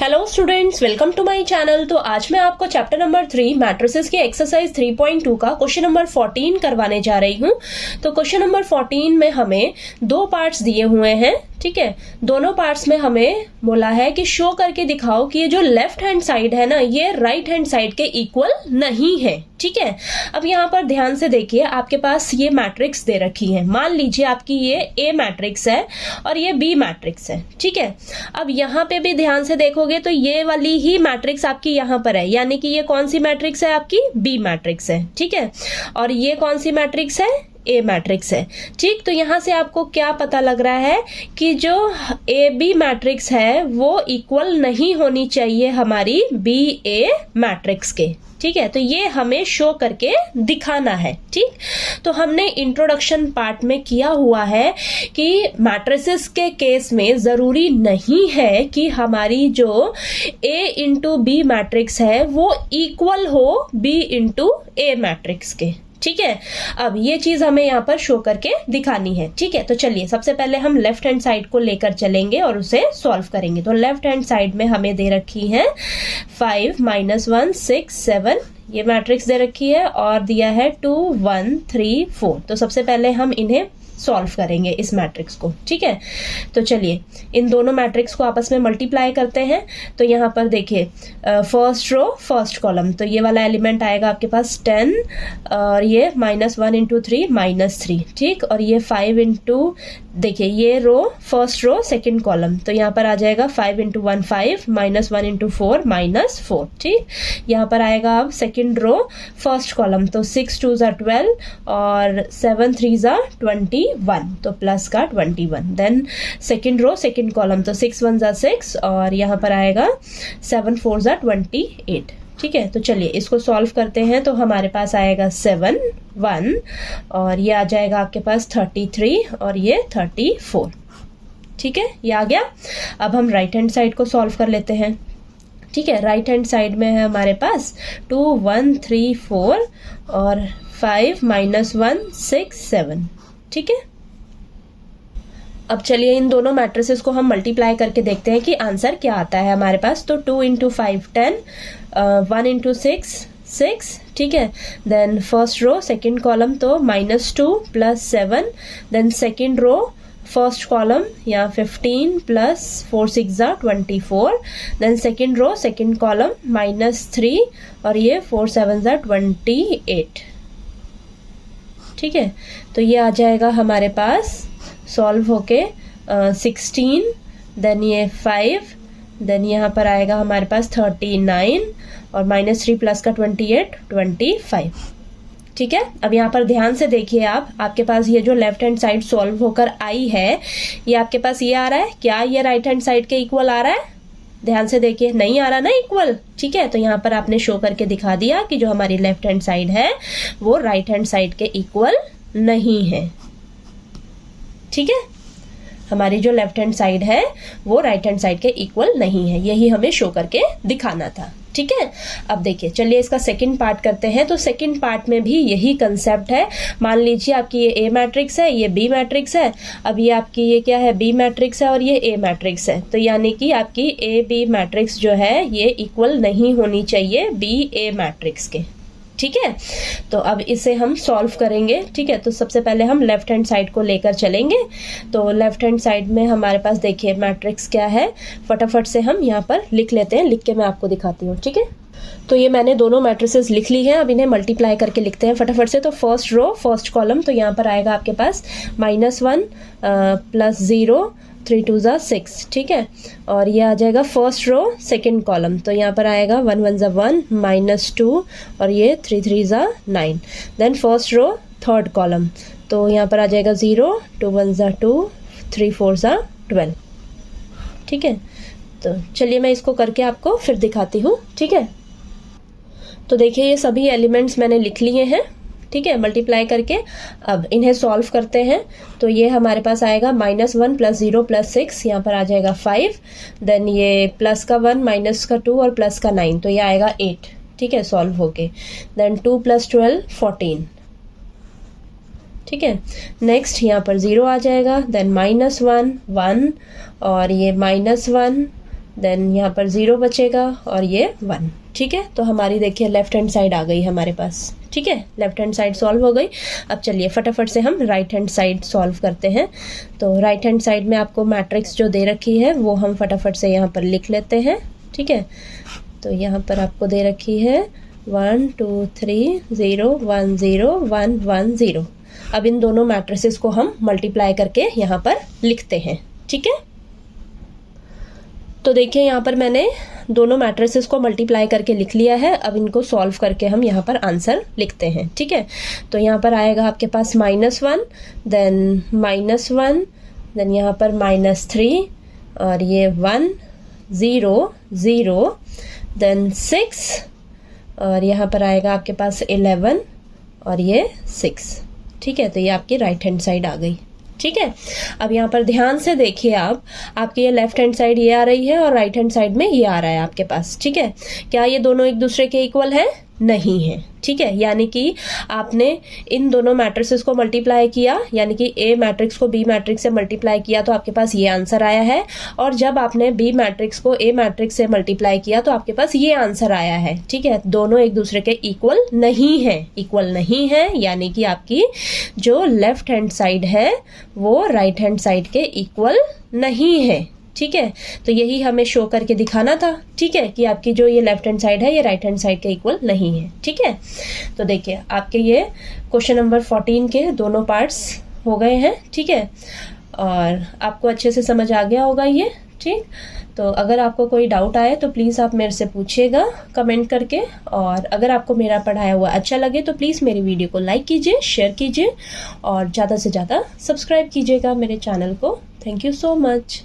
Hello students, welcome to my channel. तो आज मैं आपको चैप्टर नंबर 3 मैट्रिसेस की एक्सरसाइज 3.2 का क्वेश्चन नंबर 14 करवाने जा रही हूँ। तो क्वेश्चन नंबर 14 में हमें दो पार्ट्स दिए हुए हैं, ठीक है। दोनों पार्ट्स में हमें बोला है कि शो करके दिखाओ कि ये जो लेफ्ट हैंड साइड है ना, ये राइट हैंड साइड के इक्वल नहीं है, ठीक है। अब यहाँ पर ध्यान से देखिए, आपके पास ये मैट्रिक्स दे रखी है। मान लीजिए आपकी ये ए मैट्रिक्स है और ये बी मैट्रिक्स है, ठीक है। अब यहाँ पे भी ध्यान से देखोगे तो ये वाली ही मैट्रिक्स आपकी यहाँ पर है, यानी कि ये कौन सी मैट्रिक्स है, आपकी बी मैट्रिक्स है, ठीक है। और ये कौन सी मैट्रिक्स है, ए मैट्रिक्स है, ठीक। तो यहां से आपको क्या पता लग रहा है कि जो ए बी मैट्रिक्स है वो इक्वल नहीं होनी चाहिए हमारी बी ए मैट्रिक्स के, ठीक है। तो ये हमें शो करके दिखाना है, ठीक। तो हमने इंट्रोडक्शन पार्ट में किया हुआ है कि मैट्रिसेस के केस में जरूरी नहीं है कि हमारी जो ए इंटू बी मैट्रिक्स है वो इक्वल हो बी इंटू ए मैट्रिक्स के, ठीक है। अब ये चीज हमें यहाँ पर शो करके दिखानी है, ठीक है। तो चलिए सबसे पहले हम लेफ्ट हैंड साइड को लेकर चलेंगे और उसे सॉल्व करेंगे। तो लेफ्ट हैंड साइड में हमें दे रखी है 5 -1 6 7 ये मैट्रिक्स दे रखी है और दिया है 2 1 3 4। तो सबसे पहले हम इन्हें सॉल्व करेंगे इस मैट्रिक्स को, ठीक है। तो चलिए इन दोनों मैट्रिक्स को आपस में मल्टीप्लाई करते हैं। तो यहाँ पर देखिए फर्स्ट रो फर्स्ट कॉलम, तो ये वाला एलिमेंट आएगा आपके पास 10 और ये -1 × 3 -3, ठीक। और ये 5 इंटू, देखिए ये row first row second column, तो यहाँ पर आ जाएगा 5 × 1 5 -1 × 4 -4, ठीक। यहाँ पर आएगा अब सेकंड रो फर्स्ट कॉलम, तो 6 2 = 12 और 7 3 = 21, तो प्लस का 21। Then second row second column, तो 6 1 = 6 और यहाँ पर आएगा 7 4 = 28, ठीक है। तो चलिए इसको सॉल्व करते हैं। तो हमारे पास आएगा 7 1 और ये आ जाएगा आपके पास 33 और ये 34, ठीक है। ये आ गया। अब हम राइट हैंड साइड को सॉल्व कर लेते हैं, ठीक है। राइट हैंड साइड में है हमारे पास 2 1 3 4 और 5 -1 6 7, ठीक है। अब चलिए इन दोनों मैट्रिसेस को हम मल्टीप्लाई करके देखते हैं कि आंसर क्या आता है हमारे पास। तो 2 × 5 10 1 × 6 6, ठीक है। Then first row second column, तो -2 + 7, then second row first column या 15 + 4 6 = 24, then second row second column -3 और ये 4 7 = 28, ठीक है। तो ये आ जाएगा हमारे पास सॉल्व होके 16, देन ये 5, देन यहाँ पर आएगा हमारे पास 39 और -3 प्लस का 28 25, ठीक है। अब यहाँ पर ध्यान से देखिए आप, आपके पास ये जो लेफ्ट हैंड साइड सॉल्व होकर आई है, ये आपके पास ये आ रहा है क्या, ये राइट हैंड साइड के इक्वल आ रहा है? ध्यान से देखिए, नहीं आ रहा ना इक्वल, ठीक है। तो यहाँ पर आपने शो करके दिखा दिया कि जो हमारी लेफ्ट हैंड साइड है वो राइट हैंड साइड के इक्वल नहीं है, ठीक है। हमारी जो लेफ्ट हैंड साइड है वो राइट हैंड साइड के इक्वल नहीं है, यही हमें शो करके दिखाना था, ठीक है। अब देखिए चलिए इसका सेकंड पार्ट करते हैं। तो सेकंड पार्ट में भी यही कंसेप्ट है। मान लीजिए आपकी ये ए मैट्रिक्स है, ये बी मैट्रिक्स है। अब ये आपकी ये क्या है, बी मैट्रिक्स है और ये ए मैट्रिक्स है। तो यानी कि आपकी ए बी मैट्रिक्स जो है ये इक्वल नहीं होनी चाहिए बी ए मैट्रिक्स के, ठीक है। तो अब इसे हम सॉल्व करेंगे, ठीक है। तो सबसे पहले हम लेफ्ट हैंड साइड को लेकर चलेंगे। तो लेफ्ट हैंड साइड में हमारे पास देखिए मैट्रिक्स क्या है, फटाफट से हम यहाँ पर लिख लेते हैं, लिख के मैं आपको दिखाती हूँ, ठीक है। तो ये मैंने दोनों मैट्रिसेस लिख ली हैं, अब इन्हें मल्टीप्लाई करके लिखते हैं फटाफट से। तो फर्स्ट रो फर्स्ट कॉलम, तो यहाँ पर आएगा आपके पास -1 + 0 3 2 = 6, ठीक है। और ये आ जाएगा फर्स्ट रो सेकंड कॉलम, तो यहाँ पर आएगा 1 1 = 1 -2 और ये 3 3 = 9। Then first row third column, तो यहाँ पर आ जाएगा 0 2 1 = 2 3 4 = 12, ठीक है। तो चलिए मैं इसको करके आपको फिर दिखाती हूँ, ठीक है। तो देखिए ये सभी एलिमेंट्स मैंने लिख लिए हैं, ठीक है, मल्टीप्लाई करके। अब इन्हें सॉल्व करते हैं। तो ये हमारे पास आएगा -1 + 0 + 6, यहाँ पर आ जाएगा 5, देन ये प्लस का 1 माइनस का 2 और प्लस का 9, तो ये आएगा 8, ठीक है, सॉल्व होके। देन 2 + 12 14, ठीक है। नेक्स्ट यहाँ पर 0 आ जाएगा, देन -1 1 और ये -1 देन यहाँ पर 0 बचेगा और ये 1। ठीक है, तो हमारी देखिए लेफ्ट हैंड साइड आ गई हमारे पास। ठीक है, लेफ्ट हैंड साइड सॉल्व हो गई। अब चलिए फटाफट से हम राइट हैंड साइड सॉल्व करते हैं। तो राइट हैंड साइड में आपको मैट्रिक्स जो दे रखी है वो हम फटाफट से यहाँ पर लिख लेते हैं। ठीक है, तो यहाँ पर आपको दे रखी है 1 2 3 0 1 0 1 1 0। अब इन दोनों मैट्रिसेस को हम मल्टीप्लाई करके यहाँ पर लिखते हैं। ठीक है, तो देखिए यहाँ पर मैंने दोनों मैट्रिसेस को मल्टीप्लाई करके लिख लिया है। अब इनको सॉल्व करके हम यहाँ पर आंसर लिखते हैं। ठीक है, तो यहाँ पर आएगा आपके पास -1, देन -1, देन यहाँ पर -3 और ये 1 0 0, देन 6 और यहाँ पर आएगा आपके पास 11 और ये 6। ठीक है, तो ये आपकी राइट हैंड साइड आ गई। ठीक है, अब यहाँ पर ध्यान से देखिए आप, आपकी ये लेफ्ट हैंड साइड ये आ रही है और राइट हैंड साइड में ये आ रहा है आपके पास। ठीक है, क्या ये दोनों एक दूसरे के इक्वल है? नहीं है। ठीक है, यानी कि आपने इन दोनों मैट्रिसेस को मल्टीप्लाई किया, यानी कि ए मैट्रिक्स को बी मैट्रिक्स से मल्टीप्लाई किया तो आपके पास ये आंसर आया है, और जब आपने बी मैट्रिक्स को ए मैट्रिक्स से मल्टीप्लाई किया तो आपके पास ये आंसर आया है। ठीक है, दोनों एक दूसरे के इक्वल नहीं है, इक्वल नहीं है, यानी कि आपकी जो लेफ्ट हैंड साइड है वो राइट हैंड साइड के इक्वल नहीं है। ठीक है, तो यही हमें शो करके दिखाना था। ठीक है, कि आपकी जो ये लेफ्ट हैंड साइड है ये राइट हैंड साइड के इक्वल नहीं है। ठीक है, तो देखिए आपके ये क्वेश्चन नंबर 14 के दोनों पार्ट्स हो गए हैं। ठीक है, और आपको अच्छे से समझ आ गया होगा ये। ठीक, तो अगर आपको कोई डाउट आए तो प्लीज़ आप मेरे से पूछिएगा कमेंट करके, और अगर आपको मेरा पढ़ाया हुआ अच्छा लगे तो प्लीज़ मेरी वीडियो को लाइक कीजिए, शेयर कीजिए और ज़्यादा से ज़्यादा सब्सक्राइब कीजिएगा मेरे चैनल को। Thank you so much.